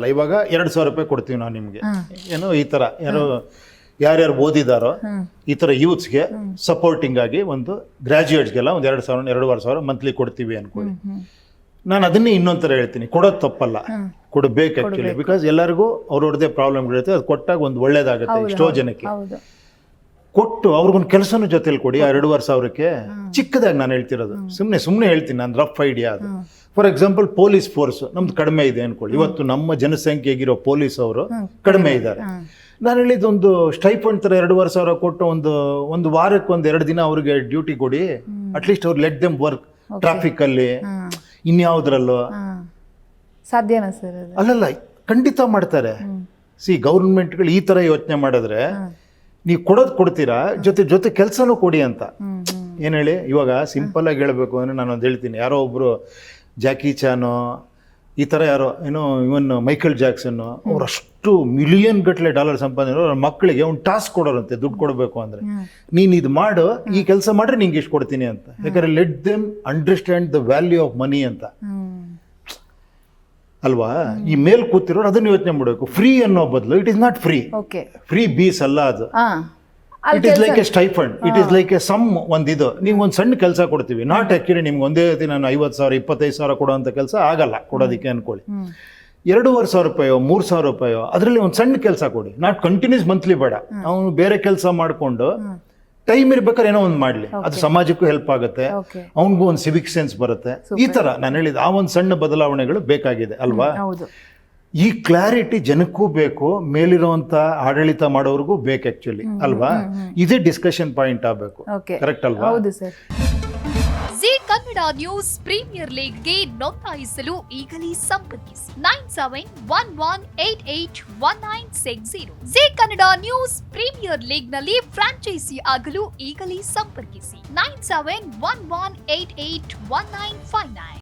ಇವಾಗ 2,000 ರೂಪಾಯಿ ಕೊಡ್ತೀವಿ ನಾವು ನಿಮಗೆ, ಏನೋ ಈ ಥರ ಯಾರ್ಯಾರು ಓದಿದಾರೋ ಈ ಥರ ಯೂತ್ಸ್ಗೆ ಸಪೋರ್ಟಿಂಗ್ ಆಗಿ ಒಂದು ಗ್ರಾಜ್ಯುಯೇಟ್ಸ್ಗೆಲ್ಲ ಒಂದು 2,000 2,500 ಮಂತ್ಲಿ ಕೊಡ್ತೀವಿ ಅನ್ಕೊಳ್ಳಿ. ನಾನು ಅದನ್ನೇ ಇನ್ನೊಂದು ಥರ ಹೇಳ್ತೀನಿ, ಕೊಡೋದು ತಪ್ಪಲ್ಲ, ಕೊಡಬೇಕು ಆ್ಯಕ್ಚುಲಿ. ಬಿಕಾಸ್ ಎಲ್ಲರಿಗೂ ಅವ್ರವ್ರದ್ದೇ ಪ್ರಾಬ್ಲಮ್ಗಳಿರುತ್ತೆ, ಅದು ಕೊಟ್ಟಾಗ ಒಂದು ಒಳ್ಳೇದಾಗುತ್ತೆ ಎಷ್ಟೋ ಜನಕ್ಕೆ. ಕೊಟ್ಟು ಅವ್ರಿಗೊಂದು ಕೆಲಸನೂ ಜೊತೆಲಿ ಕೊಡಿ. ಆ 2,500ಕ್ಕೆ ಚಿಕ್ಕದಾಗಿ ನಾನು ಹೇಳ್ತಿರೋದು, ಸುಮ್ಮನೆ ಹೇಳ್ತೀನಿ, ನಾನು ರಫ್ ಐಡಿಯಾ ಅದು. ಫಾರ್ ಎಕ್ಸಾಂಪಲ್ ಪೊಲೀಸ್ ಫೋರ್ಸ್ ನಮ್ದು ಕಡಿಮೆ ಇದೆ ಅನ್ಕೊಳ್ಳಿ. ಇವತ್ತು ನಮ್ಮ ಜನಸಂಖ್ಯೆಗಿರೋ ಪೊಲೀಸ್ ಅವರು ಕಡಿಮೆ ಇದ್ದಾರೆ. ನಾನು ಹೇಳಿದ್ದೊಂದು ಸ್ಟೈಫಂಡ್ ಥರ 2,500 ಕೊಟ್ಟು ಒಂದು ವಾರಕ್ಕೆ 1-2 ದಿನ ಅವ್ರಿಗೆ ಡ್ಯೂಟಿ ಕೊಡಿ. ಅಟ್ಲೀಸ್ಟ್ ಅವ್ರು ಲೆಟ್ ದೆಮ್ ವರ್ಕ್. ಟ್ರಾಫಿಕ್ ಅಲ್ಲಿ ಇನ್ಯಾವುದ್ರಲ್ಲೋ ಸಾಧ್ಯನಾ ಸರ್? ಅಲ್ಲಲ್ಲ, ಖಂಡಿತ ಮಾಡ್ತಾರೆ. ಗೌರ್ಮೆಂಟ್ಗಳು ಈ ಥರ ಯೋಚನೆ ಮಾಡಿದ್ರೆ ನೀವು ಕೊಡ್ತೀರಾ, ಜೊತೆ ಕೆಲಸನೂ ಕೊಡಿ ಅಂತ. ಏನು ಹೇಳಿ, ಇವಾಗ ಸಿಂಪಲ್ ಆಗಿ ಹೇಳಬೇಕು ಅಂದರೆ ನಾನು ಒಂದು ಹೇಳ್ತೀನಿ. ಯಾರೋ ಒಬ್ಬರು ಜಾಕಿ ಚಾನೋ ಈ ಥರ ಏನೋ ಇವನ್ ಮೈಕಲ್ ಜಾಕ್ಸನ್ನು ಅವರಷ್ಟು $1,000,000 ಗಟ್ಟಲೆ ಸಂಪಾದನೆ ಅವ್ರ ಮಕ್ಕಳಿಗೆ ಒಂದು ಟಾಸ್ಕ್ ಕೊಡೋರಂತೆ, ದುಡ್ಡು ಕೊಡಬೇಕು ಅಂದರೆ. ನೀನು ಇದು ಮಾಡು, ಈ ಕೆಲಸ ಮಾಡ್ರೆ ನಿಂಗೆ ಇಷ್ಟು ಕೊಡ್ತೀನಿ ಅಂತ. ಯಾಕಂದ್ರೆ let them understand the value of money ಅಂತ ಅಲ್ವಾ. ಈ ಮೇಲ್ ಕೂತಿರೋರು ಅದನ್ನು ಯೋಚನೆ ಮಾಡಬೇಕು. ಫ್ರೀ ಅನ್ನೋ ಬದಲು it is not free fees ಅಲ್ಲ ಅದು. It is like a stipend, it is like a some ಒಂದಿದು. ನೀವು ಒಂದು ಸಣ್ಣ ಕೆಲಸ ಕೊಡ್ತೀವಿ, ನಾಟ್ ಆ್ಯಕ್ಚುಲಿ ನಿಮ್ಗೆ ಒಂದೇ ದಿನ ನಾನು 50,000 25,000 ಕೊಡೋವಂಥ ಕೆಲಸ ಆಗಲ್ಲ ಕೊಡೋದಕ್ಕೆ ಅನ್ಕೊಳ್ಳಿ. 2,500 ರೂಪಾಯೋ 3,000 ರೂಪಾಯೋ ಅದರಲ್ಲಿ ಒಂದು ಸಣ್ಣ ಕೆಲಸ ಕೊಡಿ. ನಾಟ್ ಕಂಟಿನ್ಯೂಸ್ ಮಂತ್ಲಿ ಬೇಡ. ಅವನು ಬೇರೆ ಕೆಲಸ ಮಾಡಿಕೊಂಡು ಟೈಮ್ ಇರ್ಬೇಕಾದ್ರೆ ಏನೋ ಒಂದು ಮಾಡಲಿ, ಅದು ಸಮಾಜಕ್ಕೂ ಹೆಲ್ಪ್ ಆಗುತ್ತೆ, ಅವನಿಗೂ ಒಂದು ಸಿವಿಕ್ ಸೆನ್ಸ್ ಬರುತ್ತೆ. ಈ ಥರ ನಾನು ಹೇಳಿದ ಆ ಒಂದು ಸಣ್ಣ ಬದಲಾವಣೆಗಳು ಬೇಕಾಗಿದೆ ಅಲ್ವಾ. ಈ ಕ್ಲಾರಿಟಿ ಜನಕ್ಕೂ ಬೇಕು, ಮೇಲಿರುವಂತ ಆಡಳಿತ ಮಾಡೋರ್ಗೂ ಬೇಕು ಆಕ್ಚುಲಿ ಅಲ್ವಾ. ಇದೇ ಡಿಸ್ಕಷನ್ ಪಾಯಿಂಟ್ ಆಗಬೇಕು. ಕರೆಕ್ಟ್ ಅಲ್ವಾ? ಹೌದು sir. Zee Kannada news premier ಲೀಗ್ಗೆ ನೋಂದಾಯಿಸಲು ಈಗಲೇ ಸಂಪರ್ಕಿಸಿ 9711881960. ಜಿ ಕನ್ನಡ ನ್ಯೂಸ್ ಪ್ರೀಮಿಯರ್ ಲೀಗ್ನಲ್ಲಿ ಫ್ರಾಂಚೈಸಿ ಆಗಲು ಈಗಲೇ ಸಂಪರ್ಕಿಸಿ 9711881959.